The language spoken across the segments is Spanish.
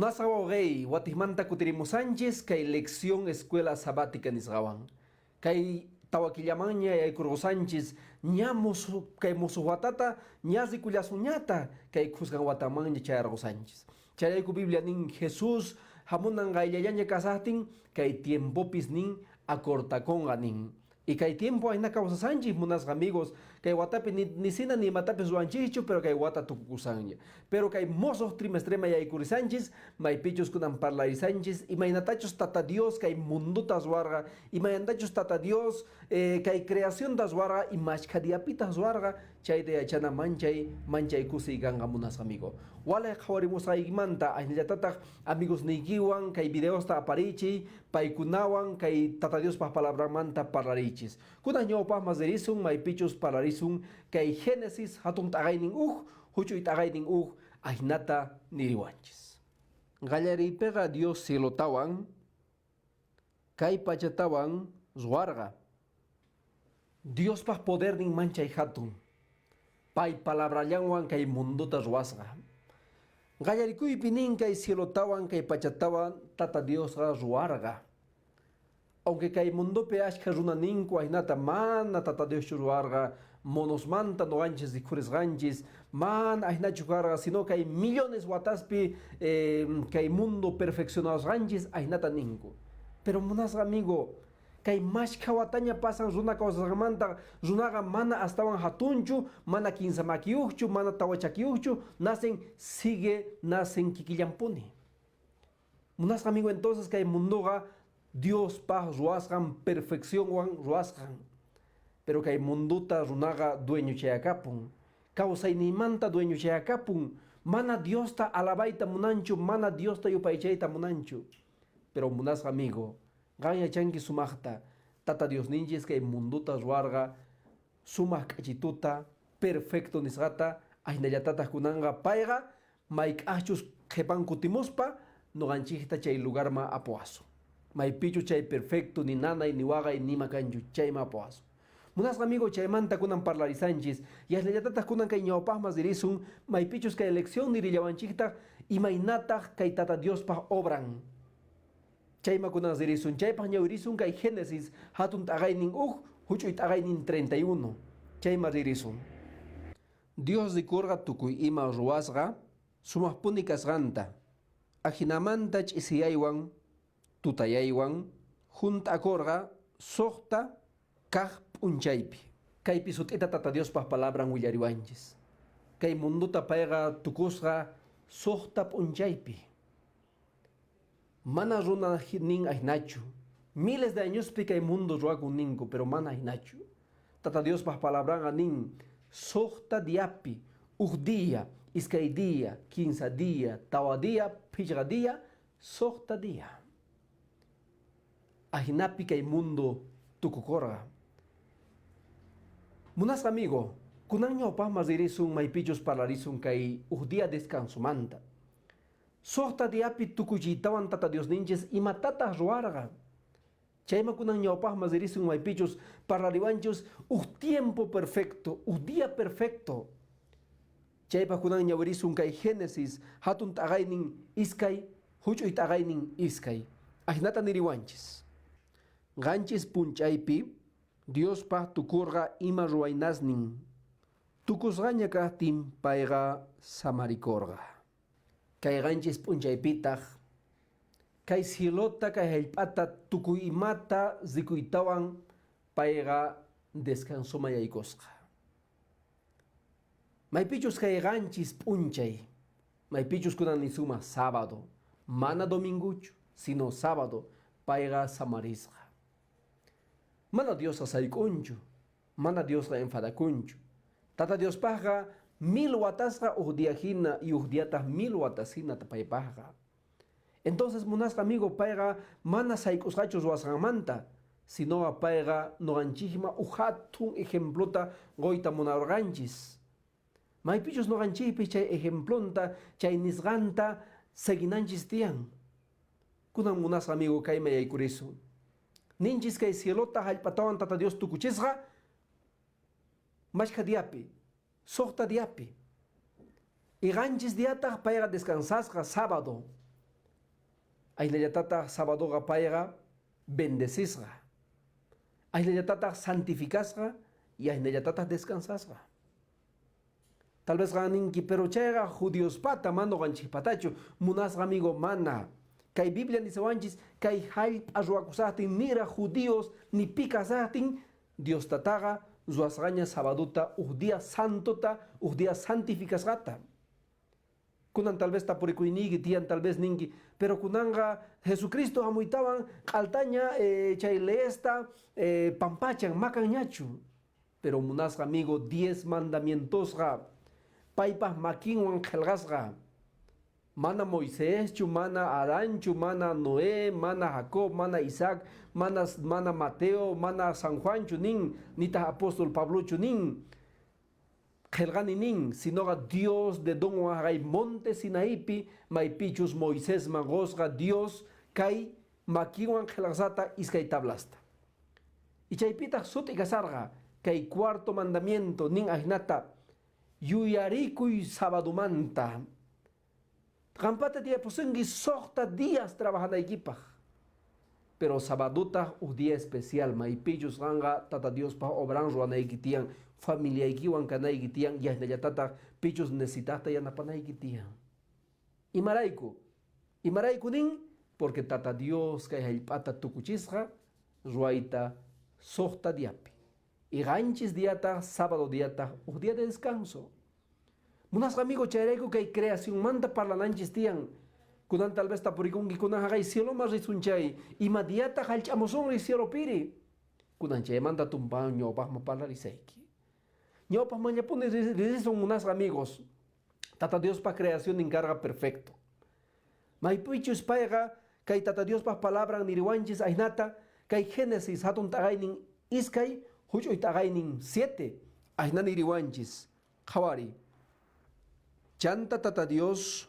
Munasawa rey, Guatimanta Kutirimo Sánchez, kay lección escuela sabática nisgawan. Kay tawakillamaña y Curvo Sánchez, ñamos kay musuhuatata, ñazi cullasuñata, kay Cusgan Guatamaña Chargo Sánchez. Charayku Biblia nin Jesús, hamunan gaillayaña casatin, kay tiempopis nin acortaconga nin. Y que hay tiempo hay na causa Sánchez, munas amigos, que Guatapi ni sina ni matape suanchicho, pero que Guata tucucusaña. Pero que hay mozos trimestrema y hay curi Sánchez, may pichos kunan parlari Sánchez, y may natachos tata Dios, que hay mundutas warga, y may andachos tata Dios, que hay creación das warga, y machkadiapitas warga, chay de achana manchay kusi ganga munas amigo. Wale jawarimus aigmanta, ahinillatata amigos nikiwan, que hay videos ta aparichi, paikunawan, que hay tata Dios pa palabra manta parlari. Kuna nyopa mazerisun may pichos palarisun kay Génesis hatun tagayning huchu itagayning ahinata niriwanchis. Galleri pega Dios cielotawan kay pachatawan zuarga. Dios pa poder ning manchay hatun. Pay palabra llanwan kay munduta zuasga. Galleri kuy pinin kay cielotawan kay pachatawan tata Dios zuarga. Aunque kay mundo peashka runaninko ainata mana tata Dios churuarga monos manta no anches de cures ganches man aina chugarga sino que hay millones wataspi kay mundo perfeccionados ganches ainata ninko. Pero monas amigo kay más kawataña pasan runa causa manta runaga mana astawan hatunchu mana kinsamakiuchu mana tawachakiuchu nacen kikillampuni. Monas amigo entonces kay mundoga Dios pa ruasgan perfección wan ruasgan. Pero que hay munduta runaga dueño chayakapun. Causa ni manta dueño chayakapun. Mana Dios ta alabaita munanchu, mana Dios ta yupaychaita munanchu. Pero munas amigo, gaya chanki sumachta, tata Dios ninjes que hay munduta ruarga, sumach kachituta, perfecto nisgata, ainayatata kunanga paiga, maik achus jepan kutimuspa, no ganchita chay lugar ma apoaso. May pichu chay perfecto ni nana ni waga ni makanju chay mapoaso. Munas amigo chay manta kunan parlari Sánchez y as leyatatas kunan kay ñawpaj mas dirisun may pichus kay elección ni rillawanchikta y may nataj kay tata Dios pa obran. Chay makunan dirisun chay pa ñawirisun kay Génesis hatun tagay ning huchuy tagay ning 31. Chay mas dirisun. Dios dikurga tukuy ima ruasga sumah punikas ganta. Ajinamanta chisiyaywan tutayaywan junta akorga sohta kaj punchaypi. Kay pisutita tata Dios pa palabra willariwanchis. Kay munduta payga tukusga sohta punchaypi. Mana runa nin ainachu. Miles de años pi kay mundo ruagun ninko, pero mana ainachu. Tata Dios pa palabra nin sohta diapi, día, iskay día, 15 día, tawa día, pichga día, sohta día. Ahinapi kay mundo tukukorga. Munas amigo, kunan ñawpaj mas dirisun may pichos parlarisun kay día descanso manta. Sohta diapi tukuyitawan tata Dios ninches y matata ruarga. Chayma kunan ñawpaj mas dirisun may pichos parlariwanchos tiempo perfecto, día perfecto. Chaypa kunan ñawirisun kay Génesis hatun tagaynin iskay, huchuy tagaynin iskay. Ahinata niriwanchis. Ganchis punchaypi, Dios pa tukurga ima ruaynasnin. Tukusgaña kahtim payga samarikorga. Kay ganchis punchaypitaq, kay silota kay helpata tukuy imata zikuytawan payga descanso mayaykosqa. May pichos kay ganchis punchay, may pichos kunan ni suma sábado, mana domingucho, sino sábado, payga samarisqa. Mana Dios asaykunchu, mana Dios la enfadakunchu. Tata Dios paga 1000 watasga diajina y diatas 1000 watasina tapaypaga. Entonces munas amigo paiga mana saykusachos wasamanta, sino a paiga no ganchijima hatun ejemplota goita monarganchis. Maipichos no ganchipi chay ejemplonta chay nisganta seginanchis tian. Kunan munas amigo kaima yaykurisu. Ninchis kay cielota halpatawan tata Dios tukuchisga, mashka diapi, sohta diapi. Y ganchis diata paiga descansasga sábado. Ayllatata sabadoga payga bendecesga. Ayllatata santificasga y ayllatata descansasga. Tal vez ganinki pero chayga judíos pata mando ganchipatacho munasga amigo mana. Kay Biblia ni sewanchis kay hay arruacusatin nira judíos ni picasatin Dios tataga zuasgaña sabaduta día santota día santificasgata. Kunan tal vez tapurikuinigi tian tal vez ningi pero kunanga Jesucristo amuitaban altaña chayleesta pampachan macañachu pero munasga amigo 10 mandamientos ga paipas makinwan gelgasga mana Moisés chu mana Adán chu mana Noé mana Jacob mana Isaac mana Mateo mana San Juan chunin nita apóstol Pablo chunin Gelgani nin, sino a Dios de don Wagai monte Sinaipi, maipichus Moisés magosga Dios, kai makiwan gelazata iskay tablasta. Y chaypita sut ikasarga, kai cuarto mandamiento nin agnata, yuyarikuy sabadumanta. Gampata dia posengi sokta días trabajando equipaj. Pero sabaduta un día especial, maipichus ganga tata Dios pa obran ruana ikitian. Familia ikiwan kanay gitiang yah na yatata pichos necesitata ya napanay gitiang. Imaraiku ning porque tata Dios kay halpata tukuchisga ruaita sohta diapi. Y ganchis diata sábado diata un día de descanso. Munas amigo chareku kay creación manda parlananchis tiang kunan tal vez tapurikungi kunan hagay cielo mas risunchay ima diata halchamoson cielo piri kunan chay manda tumpang nyopah mapalariseiki. Yo pa mañana pone son unas amigos. Tata Dios pa creación encarga perfecto. Maipuichus paiga kay tata Dios pa palabra niriwanchis ainata kay Génesis hatun tagainin iskay huchoy tagainin 7 aina niriwanchis khawari. Chanta tata Dios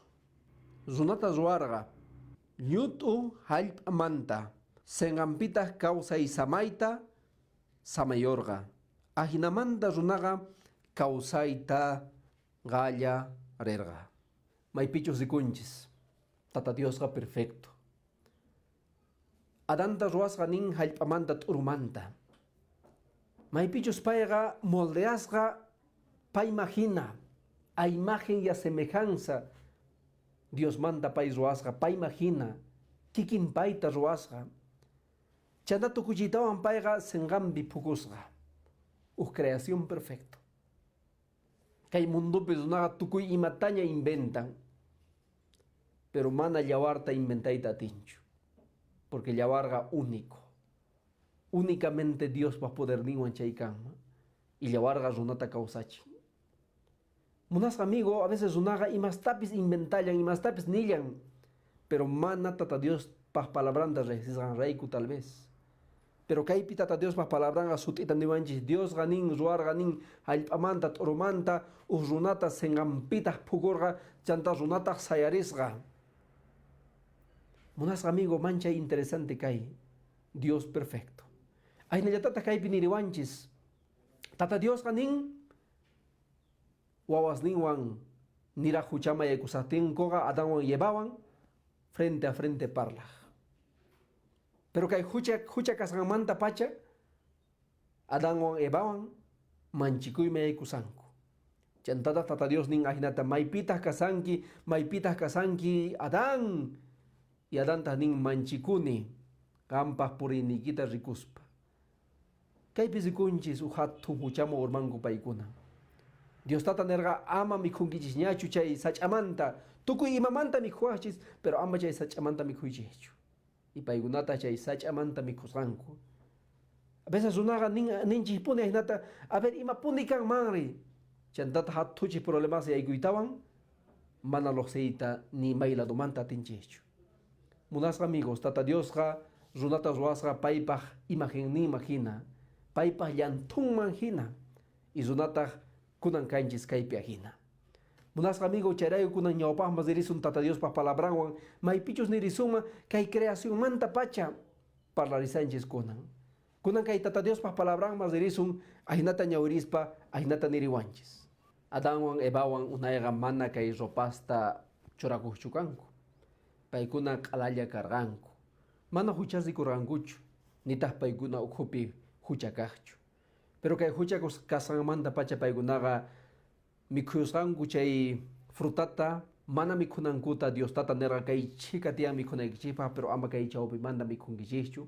zunata zuarga nyutu halp manta sengampita causa y samaita samayorga. Ahinamanda runaga causaita gaya rerga. Maipichos de kunchis. Tata Diosga perfecto. Adanta ruasga nin halpamanda turmanta. Maipichos paiga moldeasga pa imagina. A imagen y a semejanza. Dios manda pa ruasga pa imagina. Kikin paita ruasga. Chanda tukuchitawan paiga sengambi pukusga. Creación perfecto. Kay mundo pesunaga tukuy imataña inventan. Pero mana yawarta inventaita tincho. Porque yawarga único. Únicamente Dios va a poder niwan chaykama. Y yawarga runata causachi. Munas amigo a veces unaga y más tapis inventayan y más tapis nillan. Pero mana tata Dios pas palabrandas resisgan reiku tal vez. Pero kay pitata Dios pa palabranga sutitan diwanchis Dios ganin ruar ganin halpamanta turmanta urunata sengampita pugorga chanta runata sayarisga. Munas amigo mancha interesante kay Dios perfecto. Ay nayatata kay piniriwanchis tata Dios ganin wawas ninwan nira huchama yakusatin koga adanwan llevaban frente a frente parla. Pero kay hucha kasangamanta pacha adanwan ebawan manchikuy me kusanku. Chantada tata Dios nin ahinata maipitas kasanki Adán y Adán nin manchikuni kampas purinikita rikuspa. Kay pisikunchis uhatu huchamo urmanku paikuna. Dios tata nerga ama mikunkichis ñachu chay sachamanta tukuy imamanta mikuachis pero ama chay sachamanta mikuychichu. Y paigunata chay sachamanta mikusranku. A veces unaga ninchi pune hinata a ver ima punikan manri. Chantata hatuchi problemas y aiguitawan mana loseita ni maila domanta tinchechu. Munas amigos tata Diosga runata ruasga paipaj imagen ni imagina. Paipaj yantun manjina. Y runata kunan kanchis kaipiajina. Munas amigo charayo kunan ñawpaj mas dirisun tata Dios pa palabranwan maipichus nirisuma kay creación manta pacha parlarisanchis kunan. Kunan kay tata Dios pa palabran mas dirisun ahinata ñawirispa ahinata niriwanchis. Adanwan ebawan unayga mana kay ropasta chorakuchukanku. paykuna q'alalla karqanku. Mana huchasikurqankuchu, nitaq paykuna ukhupi huchakaqchu. Pero kay hucha kasqanmanta pacha paykunaqa mikhuyusqanku chay frutata mana mikhunankuta Dios tata nirqa kay chika tiyan mikhunaykichikpaq pero ama kay chawpimanta mikhunkichikchu.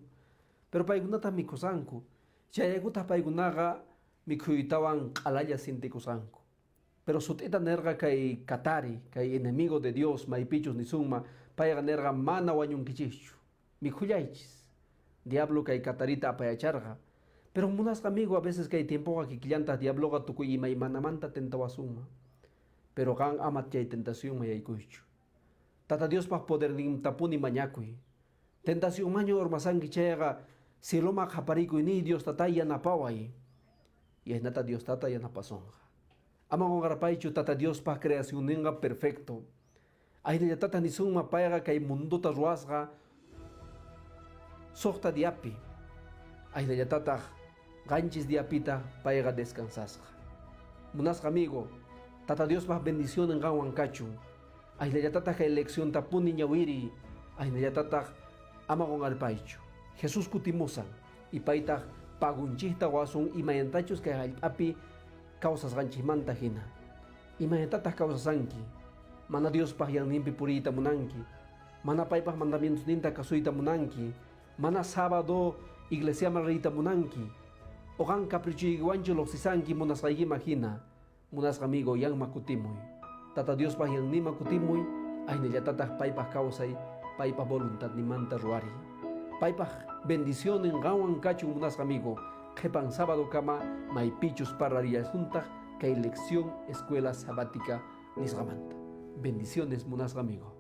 Pero paykunata mikhusanku. Chayaykutaq paykunaqa mikhuytawan q'alalla sintikusqanku. Pero sut'ita nirqa kay katari, kay enemigo de Dios maypichus nisunma payqa nirqa mana wañunkichikchu. Mikhullaychis. Diablo kay katarita apayacharqa. Pero munasqa amigo a veces kay tiempoqa kikillantaq diabloqa tukuy imaymanamanta tentawasunma. Pero qan ama chay tentación mayaykuychu. Tata Diospaq podernintamapuni mañakuy. Tentación maño urmasanki chayqa siloma qaparikuyni Dios tata yanapaway. Yaynata Dios tata yanapasunqa. Ama qunqarpaychu tata Diospaq creacionninqa perfecto. Ayllatata nisunma payqa kay munduta ruwasqa suqta diapi. Ayllatata qanchis diapita payqa descansasqa. Munasqa amigo, tata Diospaq bendicionen qanwan kachun. Ayllatata kay elección tapuni ñawiri. Ayllatata ama qunqarpaychu. Jesús kutimusan y paytaq pagunchikta wasun imayantachus kay hallp'api kawsasqanchikmanta hina. Imayantataq kawsasanki. Mana Diospaq yanninpi puriyta munanki. Mana paypaq mandamientos kasuyta munanki. Mana sábado iglesiaman riyta munanki. Oqan caprichuykiwanchu lluqsisanki munasqaykima hina. Munasqa amigo yanma kutimuy. Tata Diospaq yannima kutimuy aynallatataq paypaq kawsay paypaq voluntadnimanta ruwariy. Paypaq bendicionen qanwan kachun munasqa amigo. Qhipan sábado kama maypichus parlariyajuntaq kay lección escuela sabática nisqamanta. Bendiciones munasqa amigo.